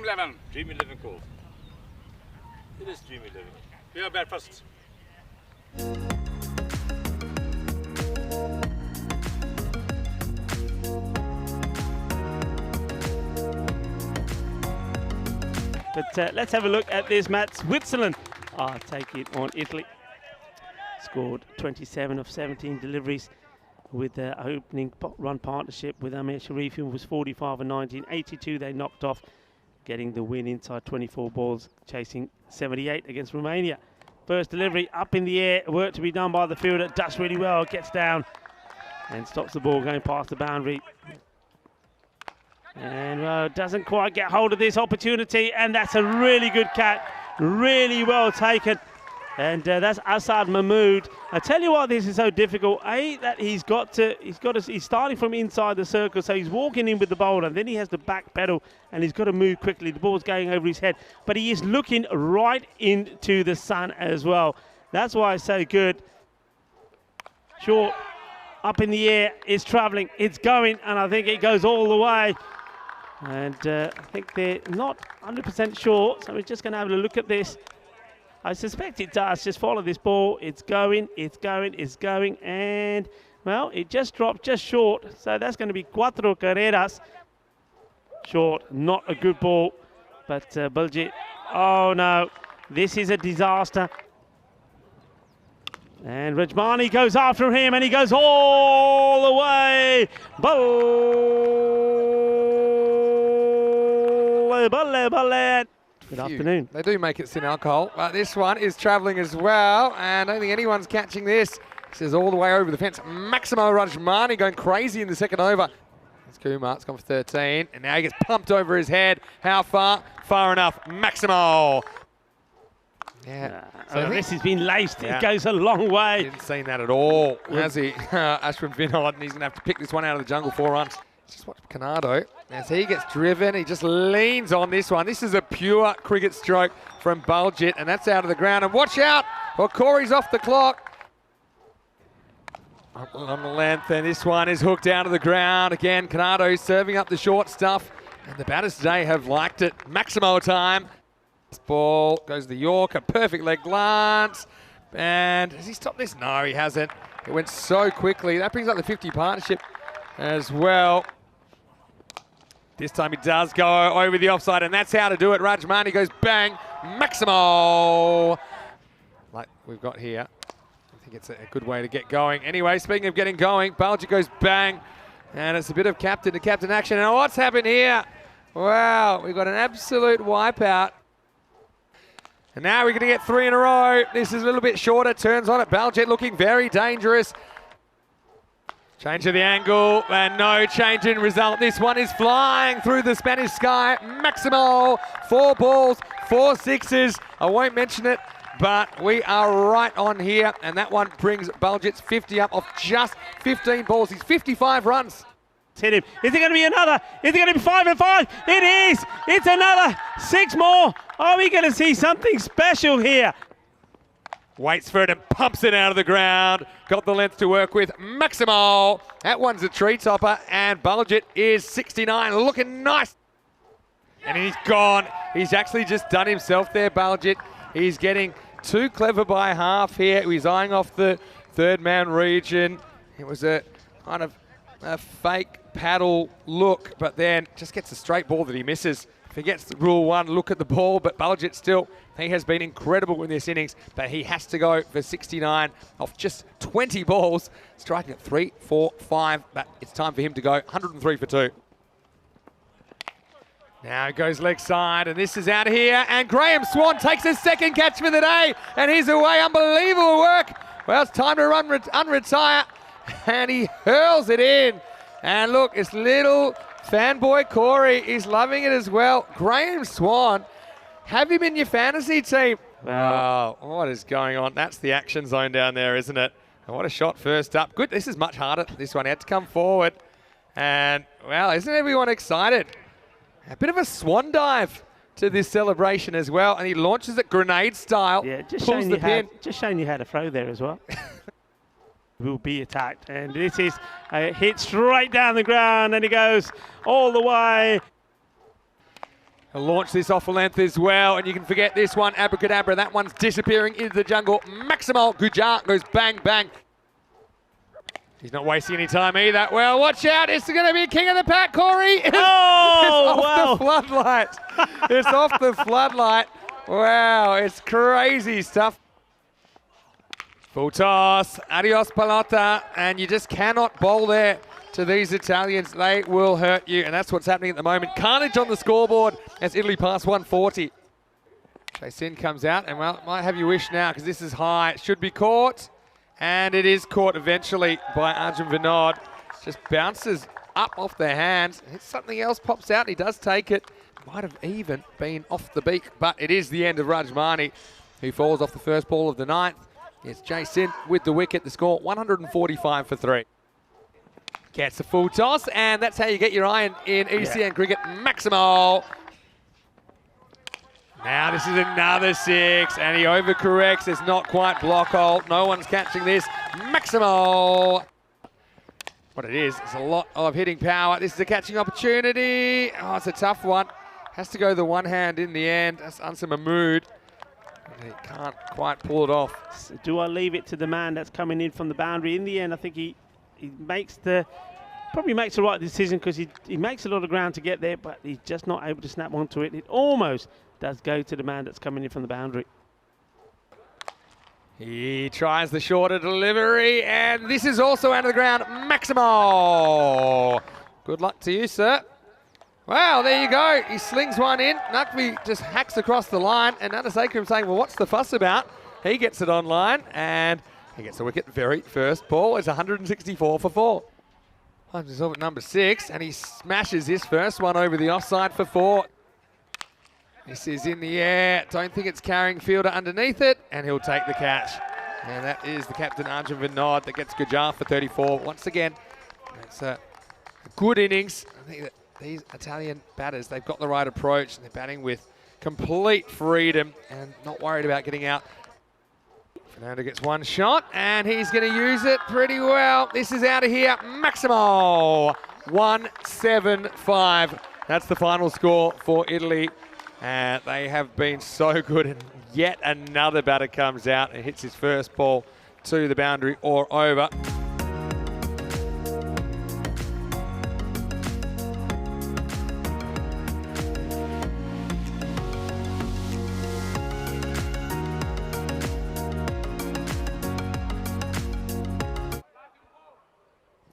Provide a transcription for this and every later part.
Dream11. Dream11 call. It is Dream11. We are bad first. But let's have a look at this match. Switzerland are taking on Italy. Scored 27 of 17 deliveries with their opening run partnership with Amir Sharif, who was 45 of 19. 82 they knocked off, getting the win inside 24 balls, chasing 78 against Romania. First delivery up in the air, work to be done by the fielder, does really well, gets down and stops the ball going past the boundary. And doesn't quite get hold of this opportunity, and that's a really good catch, really well taken. And that's Asad Mahmoud. I tell you what, this is so difficult. That he's starting from inside the circle, so he's walking in with the bowler, and then he has to backpedal, and he's got to move quickly. The ball's going over his head, but he is looking right into the sun as well. That's why it's so good. Short, up in the air, it's travelling, it's going, and I think it goes all the way. And I think they're not 100% sure, so we're just going to have a look at this. I suspect it does. Just follow this ball. It's going, it's going, it's going. And, well, it just dropped just short. So that's going to be cuatro carreras. Short, not a good ball. But Baljit, oh no, this is a disaster. And Rajmani goes after him, and he goes all the way. Balle. Good afternoon. They do make it sin alcohol, but this one is travelling as well, and I don't think anyone's catching this. This is all the way over the fence. Maximo Rajmani going crazy in the second over. It's Kumar, it's gone for 13, and now he gets pumped over his head. How far? Far enough. Maximo. Yeah. So this has been laced. Yeah. It goes a long way. Didn't see that at all, has he? Ashwin Vinod, and he's going to have to pick this one out of the jungle 4 runs. Just watch Canado as he gets driven. He just leans on this one. This is a pure cricket stroke from Baljit, and that's out of the ground. And watch out! Well, Corey's off the clock. Up on the length, and this one is hooked down to the ground. Again, Canado serving up the short stuff, and the batters today have liked it. Maximo time. This ball goes to the Yorker. Perfect leg glance. And has he stopped this? No, he hasn't. It went so quickly. That brings up the 50 partnership as well. This time he does go over the offside, and that's how to do it. Rajmani goes bang, Maximo. Like we've got here. I think it's a good way to get going. Anyway, speaking of getting going, Baljit goes bang, and it's a bit of captain to captain action. And what's happened here? Wow, we've got an absolute wipeout. And now we're going to get 3 in a row. This is a little bit shorter, turns on it. Baljit looking very dangerous. Change of the angle, and no change in result. This one is flying through the Spanish sky. Maximo, 4 balls, 4 sixes. I won't mention it, but we are right on here. And that one brings Baljit's 50 up off just 15 balls. He's 55 runs. Hit him. Is it going to be another? Is it going to be 5 and 5? It is. It's another 6 more. Are we going to see something special here? Waits for it and pumps it out of the ground. Got the length to work with. Maximo. That one's a tree topper, and Baljit is 69. Looking nice. And he's gone. He's actually just done himself there, Baljit. He's getting too clever by half here. He's eyeing off the third man region. It was a kind of a fake paddle look, but then just gets a straight ball that he misses. Forgets rule 1, look at the ball, but Baljit still, he has been incredible in this innings, but he has to go for 69 off just 20 balls, striking at 3, 4, 5, but it's time for him to go 103 for 2. Now it goes leg side, and this is out of here, and Graham Swan takes his second catch for the day, and he's away. Unbelievable work. Well, it's time to unretire, and he hurls it in. And look, it's little fanboy Corey is loving it as well. Graham Swan, have him in your fantasy team. Wow, what is going on? That's the action zone down there, isn't it? And what a shot first up. Good, this is much harder. This one had to come forward. And, well, isn't everyone excited? A bit of a swan dive to this celebration as well. And he launches it grenade style. Yeah, just pulls the pin. Just showing you how to throw there as well. Will be attacked, and this is a hit straight down the ground, and he goes all the way. He'll launch this off a length as well, and you can forget this one, Abracadabra. That one's disappearing into the jungle. Maximal Gujar goes bang, bang. He's not wasting any time either. Well, watch out. It's going to be king of the pack, Corey. Oh, it's off the floodlight. It's off the floodlight. Wow, it's crazy stuff. Full toss. Adios, pelota. And you just cannot bowl there to these Italians. They will hurt you, and that's what's happening at the moment. Carnage on the scoreboard as Italy pass 140. Chase-in comes out, and well, might have your wish now because this is high. It should be caught. And it is caught eventually by Arjun Vinod. Just bounces up off their hands. Something else pops out. He does take it. Might have even been off the beak, but it is the end of Rajmani, who falls off the first ball of the ninth. It's Jason with the wicket. The score 145 for 3. Gets a full toss, and that's how you get your iron in ECN cricket. Maximal. Now this is another 6, and he overcorrects. It's not quite block hold. No one's catching this. Maximal. What it is, it's a lot of hitting power. This is a catching opportunity. Oh, it's a tough one. Has to go the one hand in the end. That's Answer Mahmood. He can't quite pull it off. So do I leave it to the man that's coming in from the boundary? In the end, I think he makes the probably makes the right decision because he makes a lot of ground to get there, but he's just not able to snap onto it. It almost does go to the man that's coming in from the boundary. He tries the shorter delivery, and this is also out of the ground. Maximal. Good luck to you, sir. Wow, there you go. He slings one in. Naqvi just hacks across the line, and Nanasekram saying, well, what's the fuss about? He gets it on line, and he gets the wicket very first ball. It's 164 for 4. Punches off at number 6, and he smashes his first one over the offside for 4. This is in the air. Don't think it's carrying fielder underneath it, and he'll take the catch. And that is the captain, Arjun Vinod, that gets Gujar for 34. Once again, it's a good innings. I think that these Italian batters, they've got the right approach, and they're batting with complete freedom and not worried about getting out. Fernando gets one shot, and he's going to use it pretty well. This is out of here. Maximal. 175. That's the final score for Italy. And they have been so good, and yet another batter comes out and hits his first ball to the boundary or over.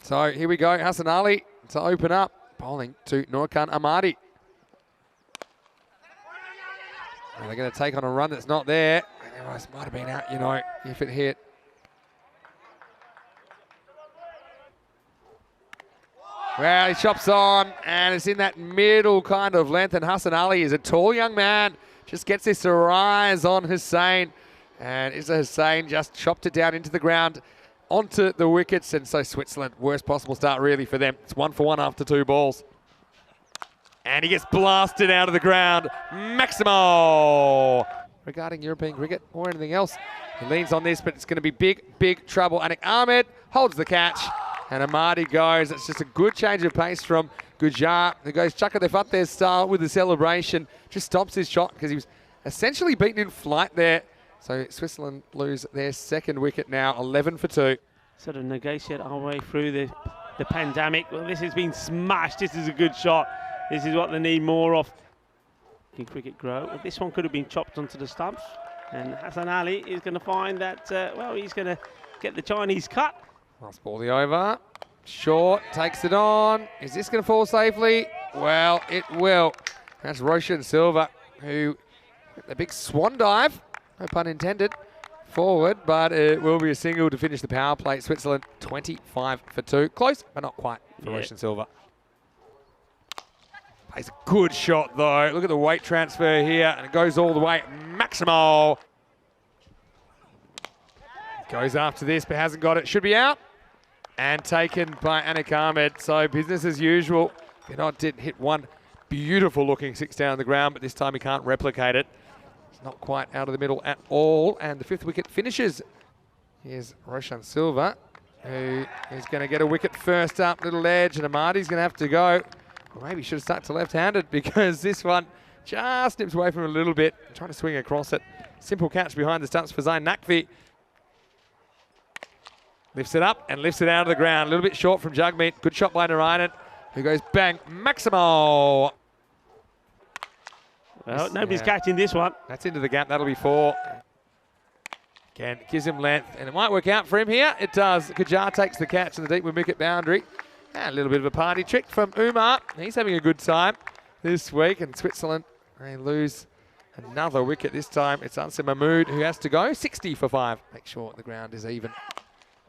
So here we go, Hassan Ali to open up, bowling to Nurkan Ahmadi. They're going to take on a run that's not there. Otherwise, might have been out, you know, if it hit. Well, he chops on, and it's in that middle kind of length, and Hassan Ali is a tall young man. Just gets this to rise on Hussain, and Issa Hussain just chopped it down into the ground, onto the wickets, and so Switzerland, worst possible start really for them. It's 1 for 1 after 2 balls. And he gets blasted out of the ground. Maximal. Regarding European cricket or anything else, he leans on this, but it's going to be big, big trouble. Anik Ahmed holds the catch, and Ahmadi goes. It's just a good change of pace from Gujar, who goes Chaka de Fateh style with the celebration. Just stops his shot because he was essentially beaten in flight there. So Switzerland lose their second wicket now, 11 for 2. Sort of negotiate our way through the pandemic. Well, this has been smashed. This is a good shot. This is what they need more of. Can cricket grow? Well, this one could have been chopped onto the stumps. And Hassan Ali is going to find that, well, he's going to get the Chinese cut. Last ball the over. Short, takes it on. Is this going to fall safely? Well, it will. That's Roshan Silva, who, the big swan dive, no pun intended, forward, but it will be a single to finish the power play. Switzerland 25 for 2. Close, but not quite for Roshan Silva. Plays a good shot though. Look at the weight transfer here, and it goes all the way. Maximal. Goes after this, but hasn't got it. Should be out. And taken by Anik Ahmed. So business as usual. Vinod did hit one beautiful looking 6 down the ground, but this time he can't replicate it. It's not quite out of the middle at all. And the 5th wicket finishes. Here's Roshan Silva, who is going to get a wicket first up. Little edge, and Ahmadi's going to have to go. Or maybe he should have stuck to left-handed because this one just nips away from him a little bit, trying to swing across it. Simple catch behind the stumps for Zayn Nakvi. Lifts it up and lifts it out of the ground. A little bit short from Jugmeet. Good shot by Narayanan, who goes bang. Maximo. Well, nobody's catching this one. That's into the gap. That'll be 4. Again, gives him length, and it might work out for him here. It does. Kajar takes the catch in the deep wicket boundary. And a little bit of a party trick from Umar. He's having a good time this week, and Switzerland, they lose another wicket. This time it's Ansem Mahmood who has to go 60 for 5. Make sure the ground is even.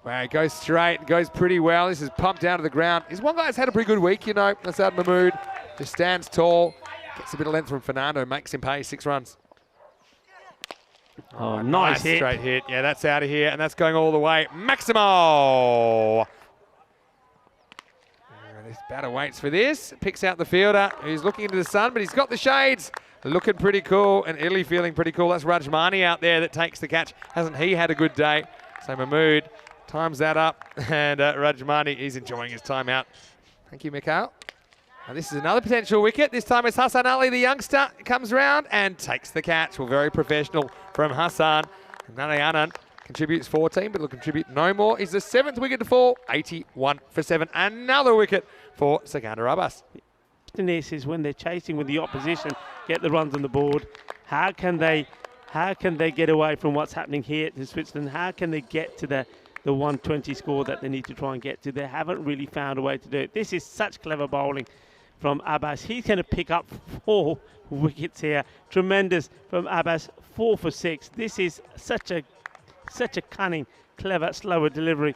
Wow, it goes straight, goes pretty well. This is pumped down to the ground. This one guy's had a pretty good week, you know. Ansem Mahmood just stands tall, gets a bit of length from Fernando, makes him pay 6 runs. Oh, nice hit. Straight hit. Yeah, that's out of here, and that's going all the way. Maximo! This batter waits for this. Picks out the fielder, who's looking into the sun, but he's got the shades. Looking pretty cool, and Italy feeling pretty cool. That's Rajmani out there that takes the catch. Hasn't he had a good day? So Mahmood times that up, and Rajmani, he's enjoying his time out. Thank you, Mikhail. And this is another potential wicket. This time it's Hassan Ali, the youngster, comes round and takes the catch. Well, very professional from Hassan. Narayanan contributes 14, but will contribute no more. He's the 7th wicket to fall, 81 for 7. Another wicket for Sikandar Abbas. This is when they're chasing with the opposition, get the runs on the board. How can they get away from what's happening here to Switzerland? How can they get to the 120 score that they need to try and get to? They haven't really found a way to do it. This is such clever bowling from Abbas. He's going to pick up 4 wickets here. Tremendous from Abbas, 4 for 6. This is such a cunning, clever, slower delivery.